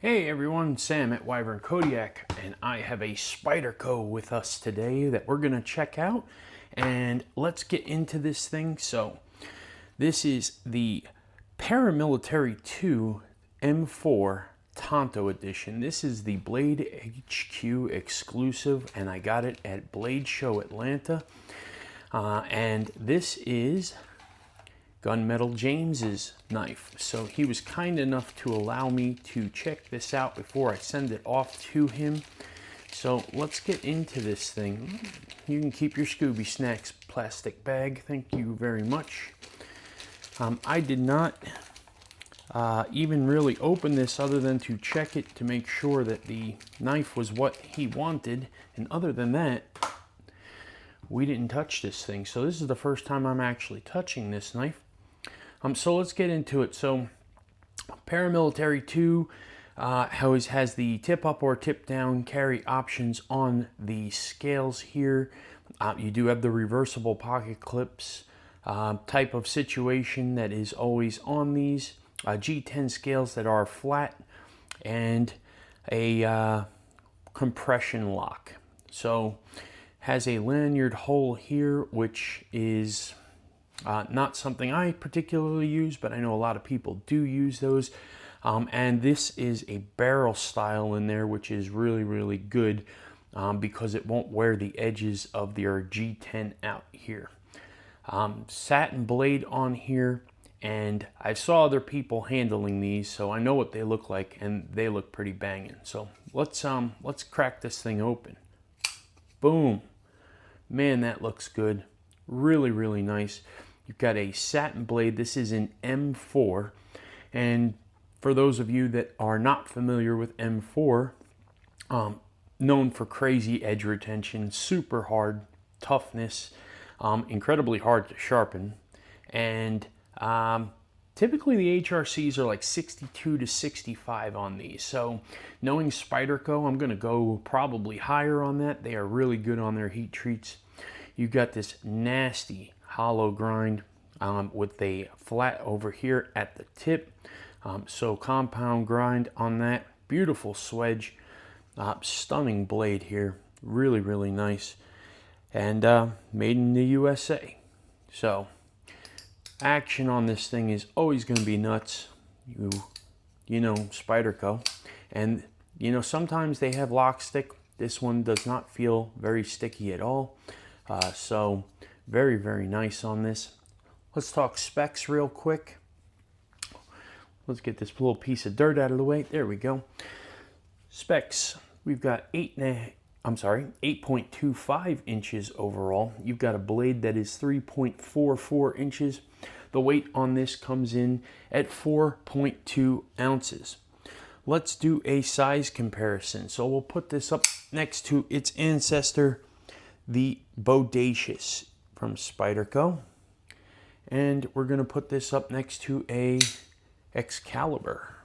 Hey everyone, Sam at Wyvern Kodiak, and I have a Spyderco with us today that we're going to check out, and let's get into this thing. So this is the Paramilitary 2 M4 Tanto edition. This is the Blade HQ exclusive, and I got it at Blade Show Atlanta, and this is Gunmetal James's knife. So he was kind enough to allow me to check this out before I send it off to him. So let's get into this thing. You can keep your Scooby Snacks plastic bag. Thank you very much. I did not even really open this other than to check it to make sure that the knife was what he wanted. And other than that, we didn't touch this thing. So this is the first time I'm actually touching this knife. So let's get into it. So Paramilitary 2 always has the tip up or tip down carry options on the scales here. You do have the reversible pocket clips type of situation that is always on these. G10 scales that are flat and a compression lock. So has a lanyard hole here, which is not something I particularly use, but I know a lot of people do use those. And this is a barrel style in there, which is really, really good because it won't wear the edges of your G10 out here. Satin blade on here, and I saw other people handling these, so I know what they look like, and they look pretty banging. So let's crack this thing open. Boom. Man, that looks good. Really, really nice. You've got a satin blade. This is an M4. And for those of you that are not familiar with M4, known for crazy edge retention, super hard toughness, incredibly hard to sharpen. And typically the HRCs are like 62 to 65 on these. So knowing Spyderco, I'm going to go probably higher on that. They are really good on their heat treats. You've got this nasty hollow grind with a flat over here at the tip. So compound grind on that. Beautiful swedge. Stunning blade here. Really, really nice. And made in the USA. So action on this thing is always going to be nuts. You know Spyderco. And you know, sometimes they have lock stick. This one does not feel very sticky at all. So very, very nice on this. Let's talk specs real quick. Let's get this little piece of dirt out of the way. There we go. Specs. We've got 8.25 inches overall. You've got a blade that is 3.44 inches. The weight on this comes in at 4.2 ounces. Let's do a size comparison. So we'll put this up next to its ancestor, the Bodacious from Spyderco. And we're going to put this up next to a Excalibur.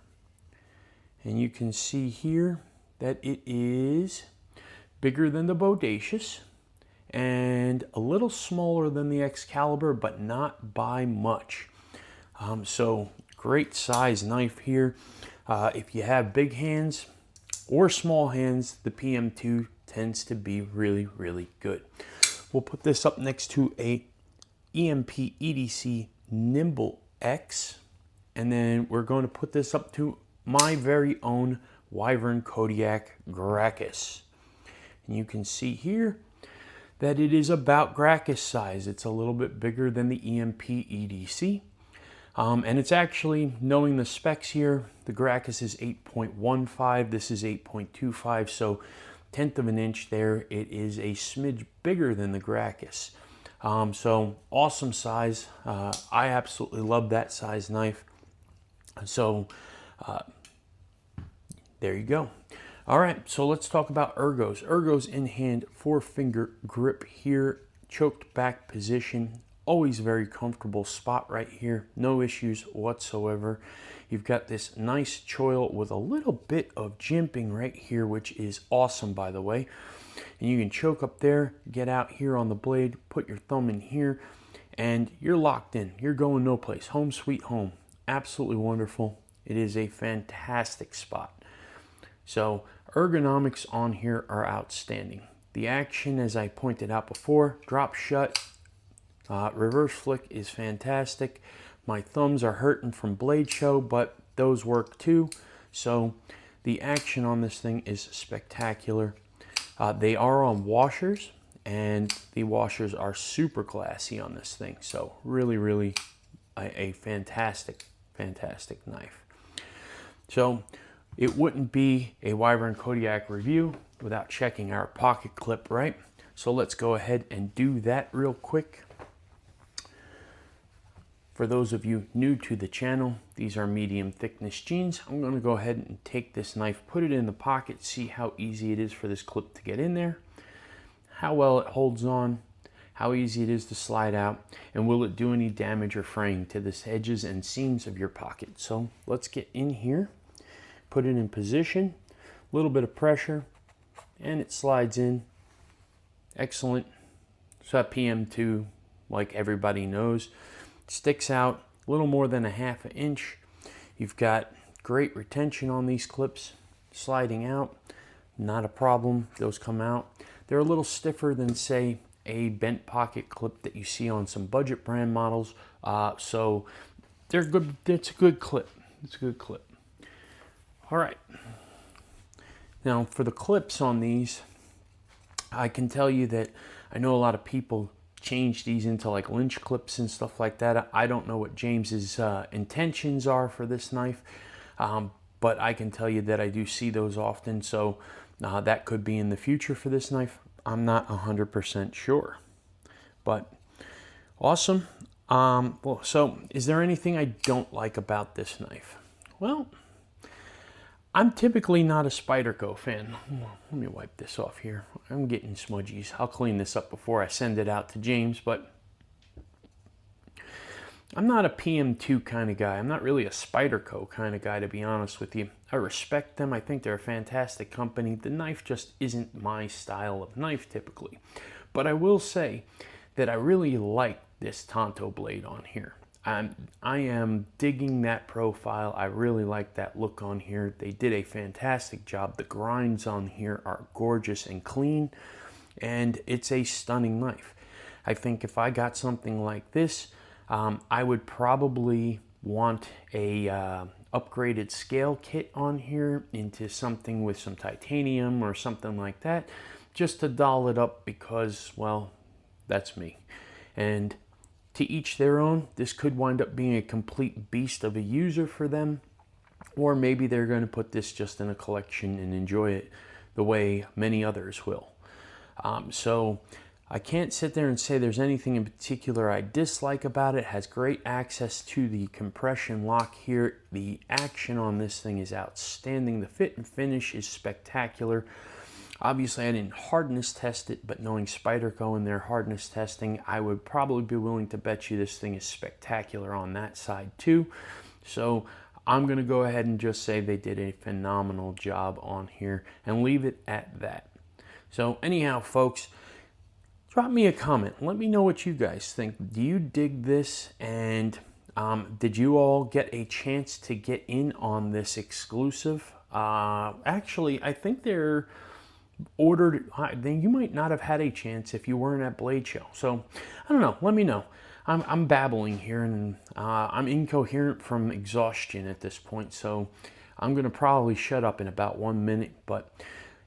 And you can see here that it is bigger than the Bodacious and a little smaller than the Excalibur, but not by much. So great size knife here. If you have big hands or small hands, the PM2 tends to be really, really good. We'll put this up next to a EMP EDC Nimble X, and then we're going to put this up to my very own Wyvern Kodiak Gracchus. And you can see here that it is about Gracchus size. It's a little bit bigger than the EMP EDC. And it's actually, knowing the specs here, the Gracchus is 8.15, this is 8.25, so 1/10 of an inch there. It is a smidge bigger than the Gracchus. So awesome size. I absolutely love that size knife. So there you go. All right, so let's talk about ergos. Ergos in hand, 4-finger grip here, choked back position. Always very comfortable spot right here. No issues whatsoever. You've got this nice choil with a little bit of jimping right here, which is awesome, by the way. And you can choke up there, get out here on the blade, put your thumb in here, and you're locked in. You're going no place. Home sweet home. Absolutely wonderful. It is a fantastic spot. So ergonomics on here are outstanding. The action, as I pointed out before, drop shut, reverse flick is fantastic. My thumbs are hurting from blade show, but those work too. So the action on this thing is spectacular. They are on washers, and the washers are super classy on this thing. So really a fantastic knife. So it wouldn't be a Wyvern Kodiak review without checking our pocket clip, right? So let's go ahead and do that real quick. For those of you new to the channel, these are medium thickness jeans. I'm going to go ahead and take this knife, put it in the pocket, see how easy it is for this clip to get in there, how well it holds on, how easy it is to slide out, and will it do any damage or fraying to the edges and seams of your pocket. So let's get in here, put it in position, a little bit of pressure, and it slides in. Excellent. So that PM2, like everybody knows, sticks out a little more than a ½ inch. You've got great retention on these clips, sliding out, not a problem. Those come out. They're a little stiffer than, say, a bent pocket clip that you see on some budget brand models. So they're good. It's a good clip. It's a good clip. All right. Now for the clips on these, I can tell you that I know a lot of people change these into like lynch clips and stuff like that. I don't know what James's intentions are for this knife, but I can tell you that I do see those often. So that could be in the future for this knife. I'm not 100% sure, but awesome. Well, so is there anything I don't like about this knife? Well, I'm typically not a Spyderco fan. Let me wipe this off here. I'm getting smudgies. I'll clean this up before I send it out to James, but I'm not a PM2 kind of guy. I'm not really a Spyderco kind of guy, to be honest with you. I respect them. I think they're a fantastic company. The knife just isn't my style of knife typically. But I will say that I really like this Tanto blade on here. I am digging that profile. I really like that look on here. They did a fantastic job. The grinds on here are gorgeous and clean, and it's a stunning knife. I think if I got something like this, I would probably want a upgraded scale kit on here into something with some titanium or something like that, just to doll it up because, well, that's me. And to each their own. This could wind up being a complete beast of a user for them, or maybe they're going to put this just in a collection and enjoy it the way many others will. So I can't sit there and say there's anything in particular I dislike about it. It has great access to the compression lock here. The action on this thing is outstanding. The fit and finish is spectacular. Obviously, I didn't hardness test it, but knowing Spyderco and their hardness testing, I would probably be willing to bet you this thing is spectacular on that side too. So I'm going to go ahead and just say they did a phenomenal job on here and leave it at that. So anyhow, folks, drop me a comment. Let me know what you guys think. Do you dig this? And did you all get a chance to get in on this exclusive? Actually, I think they're ordered. Then you might not have had a chance if you weren't at Blade Show. So I don't know. Let me know. I'm babbling here, and I'm incoherent from exhaustion at this point. So I'm going to probably shut up in about 1 minute. But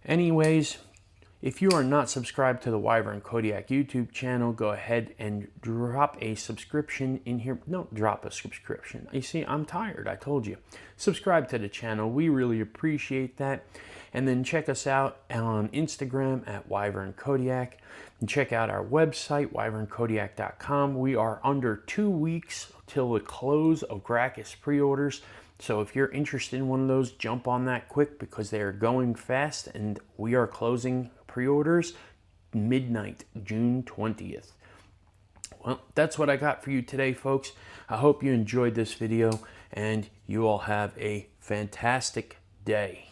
anyways, if you are not subscribed to the Wyvern Kodiak YouTube channel, go ahead and drop a subscription in here. No, drop a subscription. You see, I'm tired. I told you. Subscribe to the channel. We really appreciate that. And then check us out on Instagram at Wyvern Kodiak. And check out our website, wyvernkodiak.com. We are under 2 weeks till the close of Gracchus pre-orders. So if you're interested in one of those, jump on that quick because they are going fast, and we are closing pre-orders midnight, June 20th. Well, that's what I got for you today, folks. I hope you enjoyed this video, and you all have a fantastic day.